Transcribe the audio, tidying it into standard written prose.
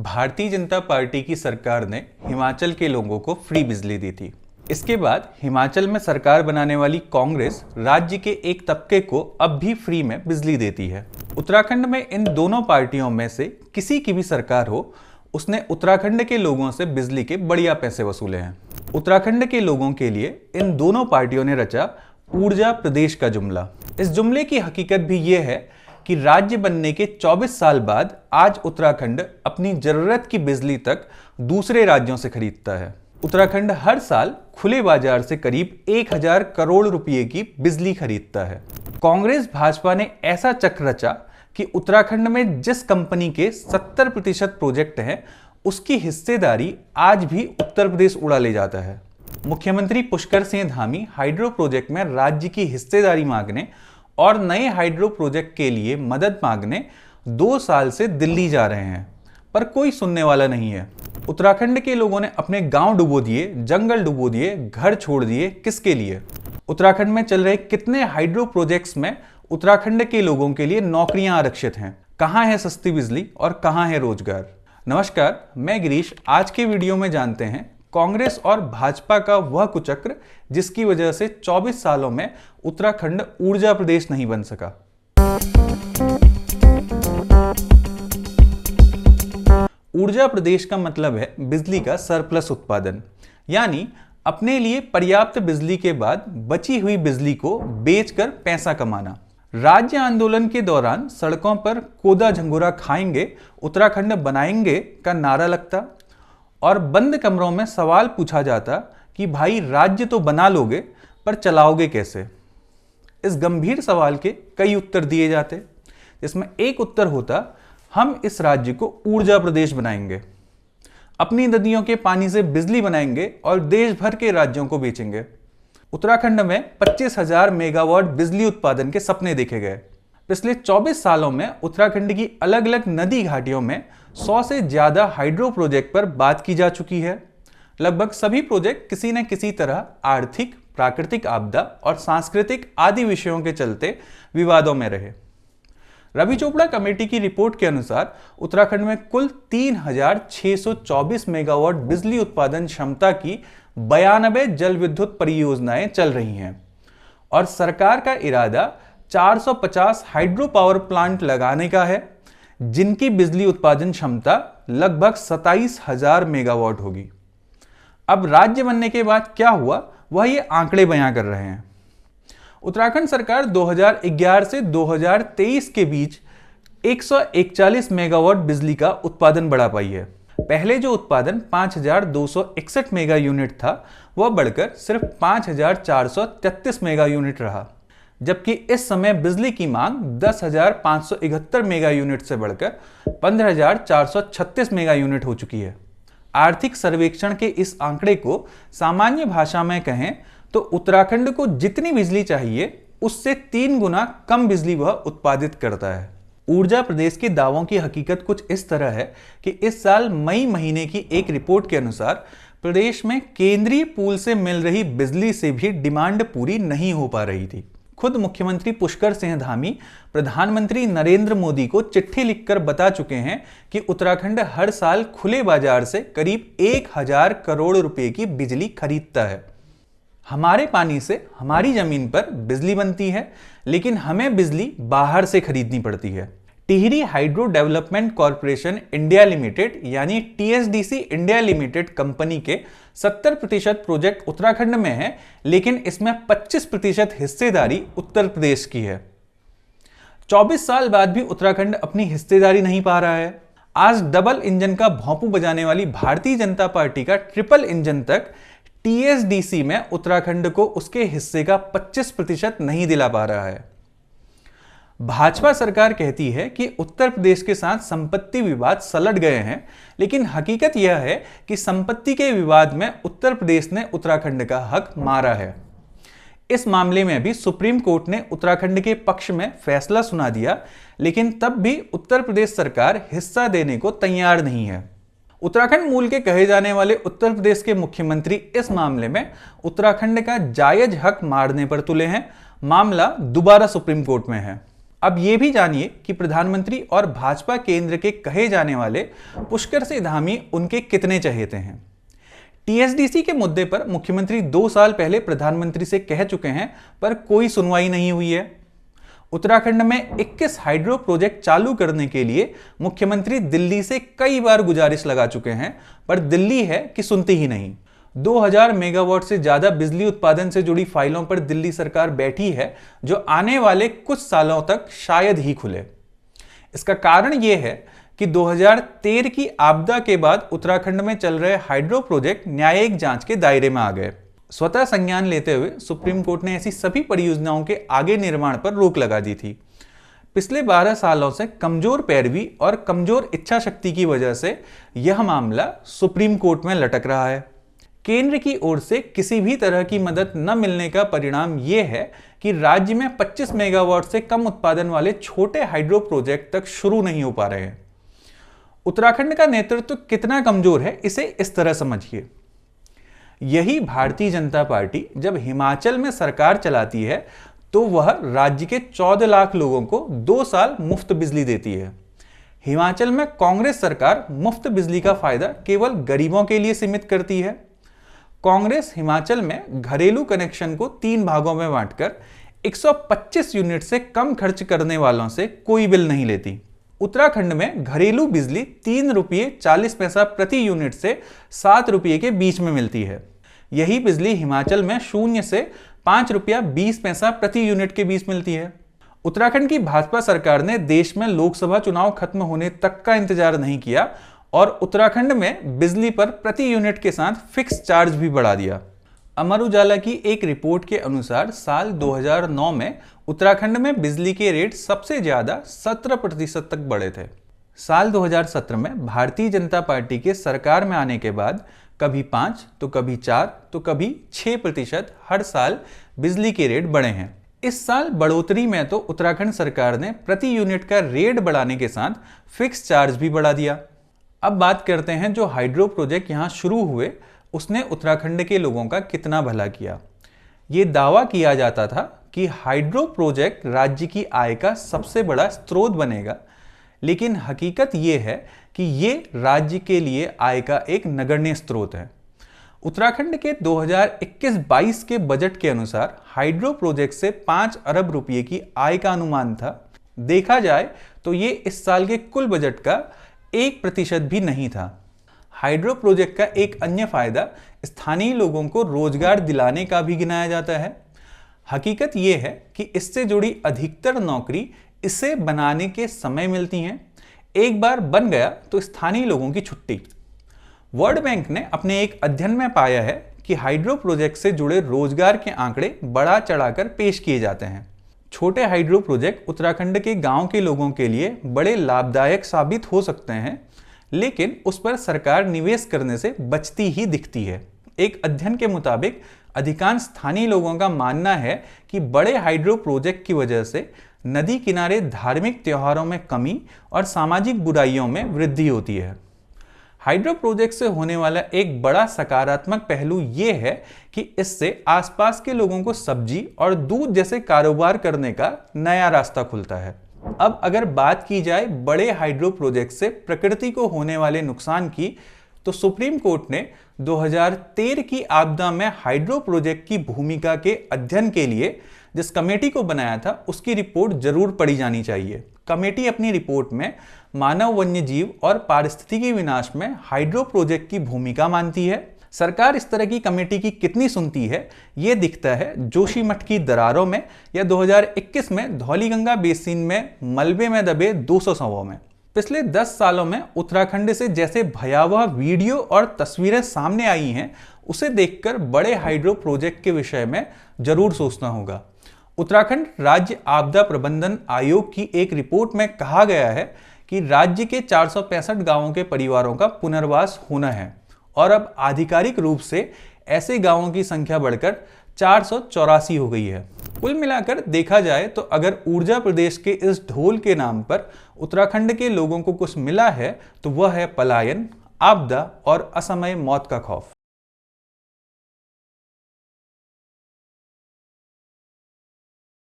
Bharatiya Janata party की सरकार ने हिमाचल के लोगों को फ्री बिजली दी थी। इसके बाद हिमाचल में सरकार बनाने वाली कांग्रेस राज्य के एक तबके को अब भी फ्री में बिजली देती है। उत्तराखंड में इन दोनों पार्टियों में से किसी की भी सरकार हो, उसने उत्तराखंड के लोगों से बिजली के बढ़िया पैसे वसूले हैं। उत्तराखंड के लोगों के लिए इन दोनों पार्टियों ने रचा ऊर्जा प्रदेश का जुमला। इस जुमले की हकीकत भी ये है कि राज्य बनने के 24 साल बाद आज उत्तराखंड अपनी जरूरत की बिजली तक दूसरे राज्यों से खरीदता है। उत्तराखंड हर साल खुले बाजार से करीब 1000 करोड़ रुपए की बिजली खरीदता है। कांग्रेस भाजपा ने ऐसा चक्र रचा कि उत्तराखंड में जिस कंपनी के 70% प्रोजेक्ट हैं, उसकी हिस्सेदारी आज भी उत्तर प्रदेश उड़ा ले जाता है। मुख्यमंत्री पुष्कर सिंह धामी हाइड्रो प्रोजेक्ट में राज्य की हिस्सेदारी मांगने और नए हाइड्रो प्रोजेक्ट के लिए मदद मांगने 2 साल से दिल्ली जा रहे हैं, पर कोई सुनने वाला नहीं है। उत्तराखंड के लोगों ने अपने गांव डुबो दिए, जंगल डुबो दिए, घर छोड़ दिए, किसके लिए? उत्तराखंड में चल रहे कितने हाइड्रो प्रोजेक्ट्स में उत्तराखंड के लोगों के लिए नौकरियां आरक्षित हैं? कहां है सस्ती बिजली और कहां है रोजगार? नमस्कार, मैं गिरीश। आज के वीडियो में जानते हैं कांग्रेस और भाजपा का वह कुचक्र जिसकी वजह से 24 सालों में उत्तराखंड ऊर्जा प्रदेश नहीं बन सका। ऊर्जा प्रदेश का मतलब है बिजली का सरप्लस उत्पादन, यानी अपने लिए पर्याप्त बिजली के बाद बची हुई बिजली को बेचकर पैसा कमाना। राज्य आंदोलन के दौरान सड़कों पर कोदा झंगोरा खाएंगे, उत्तराखंड बनाएंगे का नारा लगता और बंद कमरों में सवाल पूछा जाता कि भाई राज्य तो बना लोगे पर चलाओगे कैसे? इस गंभीर सवाल के कई उत्तर दिए जाते, जिसमें एक उत्तर होता, हम इस राज्य को ऊर्जा प्रदेश बनाएंगे, अपनी नदियों के पानी से बिजली बनाएंगे और देश भर के राज्यों को बेचेंगे। उत्तराखंड में 25,000 मेगावाट बिजली उत्पादन के सपने देखे गए। पिछले 24 सालों में उत्तराखंड की अलग अलग नदी घाटियों में 100 से ज्यादा हाइड्रो प्रोजेक्ट पर बात की जा चुकी है। लगभग सभी प्रोजेक्ट किसी न किसी तरह आर्थिक, प्राकृतिक आपदा और सांस्कृतिक आदि विषयों के चलते विवादों में रहे। रवि चोपड़ा कमेटी की रिपोर्ट के अनुसार उत्तराखंड में कुल 3624 मेगावाट बिजली उत्पादन क्षमता की 92 जल विद्युत परियोजनाएं चल रही हैं और सरकार का इरादा 450 हाइड्रो पावर प्लांट लगाने का है, जिनकी बिजली उत्पादन क्षमता लगभग 27,000 मेगावाट होगी। अब राज्य बनने के बाद क्या हुआ, वह ये आंकड़े बयां कर रहे हैं। उत्तराखंड सरकार 2011 से 2023 के बीच 141 मेगावाट बिजली का उत्पादन बढ़ा पाई है। पहले जो उत्पादन 5261 मेगा यूनिट था, वह बढ़कर सिर्फ 5433 मेगा यूनिट रहा, जबकि इस समय बिजली की मांग 10,571 मेगा यूनिट से बढ़कर 15,436 मेगा यूनिट हो चुकी है। आर्थिक सर्वेक्षण के इस आंकड़े को सामान्य भाषा में कहें तो उत्तराखंड को जितनी बिजली चाहिए उससे 3 गुना कम बिजली वह उत्पादित करता है। ऊर्जा प्रदेश के दावों की हकीकत कुछ इस तरह है कि इस साल मई महीने की एक रिपोर्ट के अनुसार प्रदेश में केंद्रीय पूल से मिल रही बिजली से भी डिमांड पूरी नहीं हो पा रही थी। खुद मुख्यमंत्री पुष्कर सिंह धामी प्रधानमंत्री नरेंद्र मोदी को चिट्ठी लिखकर बता चुके हैं कि उत्तराखंड हर साल खुले बाजार से करीब 1000 करोड़ रुपए की बिजली खरीदता है। हमारे पानी से हमारी जमीन पर बिजली बनती है, लेकिन हमें बिजली बाहर से खरीदनी पड़ती है। Tehri hydro development corporation India limited यानी THDC इंडिया लिमिटेड कंपनी के 70% प्रोजेक्ट उत्तराखंड में है, लेकिन इसमें 25% हिस्सेदारी उत्तर प्रदेश की है। 24 साल बाद भी उत्तराखंड अपनी हिस्सेदारी नहीं पा रहा है। आज डबल इंजन का भौंपू बजाने वाली भारतीय जनता पार्टी का ट्रिपल इंजन तक THDC में उत्तराखंड को उसके हिस्से का 25% नहीं दिला पा रहा है। भाजपा सरकार कहती है कि उत्तर प्रदेश के साथ संपत्ति विवाद सलट गए हैं, लेकिन हकीकत यह है कि संपत्ति के विवाद में उत्तर प्रदेश ने उत्तराखंड का हक मारा है। इस मामले में भी सुप्रीम कोर्ट ने उत्तराखंड के पक्ष में फैसला सुना दिया, लेकिन तब भी उत्तर प्रदेश सरकार हिस्सा देने को तैयार नहीं है। उत्तराखंड मूल के कहे जाने वाले उत्तर प्रदेश के मुख्यमंत्री इस मामले में उत्तराखंड का जायज हक मारने पर तुले हैं। मामला दोबारा सुप्रीम कोर्ट में है। अब ये भी जानिए कि प्रधानमंत्री और भाजपा केंद्र के कहे जाने वाले पुष्कर सिंह धामी उनके कितने चहेते हैं। टीएसडीसी के मुद्दे पर मुख्यमंत्री 2 साल पहले प्रधानमंत्री से कह चुके हैं, पर कोई सुनवाई नहीं हुई है। उत्तराखंड में 21 हाइड्रो प्रोजेक्ट चालू करने के लिए मुख्यमंत्री दिल्ली से कई बार गुजारिश लगा चुके हैं, पर दिल्ली है कि सुनती ही नहीं। 2000 मेगावाट से ज्यादा बिजली उत्पादन से जुड़ी फाइलों पर दिल्ली सरकार बैठी है, जो आने वाले कुछ सालों तक शायद ही खुले। इसका कारण यह है कि 2013 की आपदा के बाद उत्तराखंड में चल रहे हाइड्रो प्रोजेक्ट न्यायिक जांच के दायरे में आ गए। स्वतः संज्ञान लेते हुए सुप्रीम कोर्ट ने ऐसी सभी परियोजनाओं के आगे निर्माण पर रोक लगा दी थी। पिछले 12 सालों से कमजोर पैरवी और कमजोर इच्छा शक्ति की वजह से यह मामला सुप्रीम कोर्ट में लटक रहा है। केंद्र की ओर से किसी भी तरह की मदद न मिलने का परिणाम यह है कि राज्य में 25 मेगावाट से कम उत्पादन वाले छोटे हाइड्रो प्रोजेक्ट तक शुरू नहीं हो पा रहे हैं। उत्तराखंड का नेतृत्व कितना कमजोर है, इसे इस तरह समझिए। यही भारतीय जनता पार्टी जब हिमाचल में सरकार चलाती है तो वह राज्य के 14 लाख लोगों को 2 साल मुफ्त बिजली देती है। हिमाचल में कांग्रेस सरकार मुफ्त बिजली का फायदा केवल गरीबों के लिए सीमित करती है। कांग्रेस हिमाचल में घरेलू कनेक्शन को 3 भागों में बांटकर 125 यूनिट से कम खर्च करने वालों से कोई बिल नहीं लेती। उत्तराखंड में घरेलू बिजली 3 रुपये 40 पैसा प्रति यूनिट से 7 रुपये के बीच में मिलती है। यही बिजली हिमाचल में 0 से 5 रुपया 20 पैसा प्रति यूनिट के बीच मिलती है। उत्तराखंड की भाजपा सरकार ने देश में लोकसभा चुनाव खत्म होने तक का इंतजार नहीं किया और उत्तराखंड में बिजली पर प्रति यूनिट के साथ फिक्स चार्ज भी बढ़ा दिया। अमर उजाला की एक रिपोर्ट के अनुसार साल 2009 में उत्तराखंड में बिजली के रेट सबसे ज्यादा 17% तक बढ़े थे। साल 2017 में भारतीय जनता पार्टी के सरकार में आने के बाद कभी 5 तो कभी 4 तो कभी 6% हर साल बिजली के रेट बढ़े हैं। इस साल बढ़ोतरी में तो उत्तराखंड सरकार ने प्रति यूनिट का रेट बढ़ाने के साथ फिक्स चार्ज भी बढ़ा दिया। अब बात करते हैं जो हाइड्रो प्रोजेक्ट यहाँ शुरू हुए उसने उत्तराखंड के लोगों का कितना भला किया। ये दावा किया जाता था कि हाइड्रो प्रोजेक्ट राज्य की आय का सबसे बड़ा स्रोत बनेगा, लेकिन हकीकत ये है कि ये राज्य के लिए आय का एक नगण्य स्रोत है। उत्तराखंड के 2021-22 के बजट के अनुसार हाइड्रो प्रोजेक्ट से 5 अरब रुपये की आय का अनुमान था। देखा जाए तो ये इस साल के कुल बजट का 1% भी नहीं था। हाइड्रो प्रोजेक्ट का एक अन्य फायदा स्थानीय लोगों को रोजगार दिलाने का भी गिनाया जाता है। हकीकत यह है कि इससे जुड़ी अधिकतर नौकरी इसे बनाने के समय मिलती हैं। एक बार बन गया तो स्थानीय लोगों की छुट्टी। वर्ल्ड बैंक ने अपने एक अध्ययन में पाया है कि हाइड्रो प्रोजेक्ट से जुड़े रोजगार के आंकड़े बढ़ा चढ़ाकर पेश किए जाते हैं। छोटे हाइड्रो प्रोजेक्ट उत्तराखंड के गांव के लोगों के लिए बड़े लाभदायक साबित हो सकते हैं, लेकिन उस पर सरकार निवेश करने से बचती ही दिखती है। एक अध्ययन के मुताबिक अधिकांश स्थानीय लोगों का मानना है कि बड़े हाइड्रो प्रोजेक्ट की वजह से नदी किनारे धार्मिक त्योहारों में कमी और सामाजिक बुराइयों में वृद्धि होती है। हाइड्रो प्रोजेक्ट से होने वाला एक बड़ा सकारात्मक पहलू यह है कि इससे आसपास के लोगों को सब्जी और दूध जैसे कारोबार करने का नया रास्ता खुलता है। अब अगर बात की जाए बड़े हाइड्रो प्रोजेक्ट से प्रकृति को होने वाले नुकसान की, तो सुप्रीम कोर्ट ने 2013 की आपदा में हाइड्रो प्रोजेक्ट की भूमिका के अध्ययन के लिए जिस कमेटी को बनाया था उसकी रिपोर्ट जरूर पढ़ी जानी चाहिए। कमेटी अपनी रिपोर्ट में मानव, वन्य जीव और पारिस्थितिकी विनाश में हाइड्रो प्रोजेक्ट की भूमिका मानती है। सरकार इस तरह की कमेटी की कितनी सुनती है ये दिखता है जोशीमठ की दरारों में या 2021 में धौलीगंगा बेसिन में मलबे में दबे 200 शवों में। पिछले 10 सालों में उत्तराखंड से जैसे भयावह वीडियो और तस्वीरें सामने आई हैं, उसे देखकर बड़े हाइड्रो प्रोजेक्ट के विषय में जरूर सोचना होगा। उत्तराखंड राज्य आपदा प्रबंधन आयोग की एक रिपोर्ट में कहा गया है कि राज्य के 465 गांवों के परिवारों का पुनर्वास होना है और अब आधिकारिक रूप से ऐसे गांवों की संख्या बढ़कर 484 हो गई है। कुल मिलाकर देखा जाए तो अगर ऊर्जा प्रदेश के इस ढोल के नाम पर उत्तराखंड के लोगों को कुछ मिला है तो वह है पलायन, आपदा और असमय मौत का खौफ।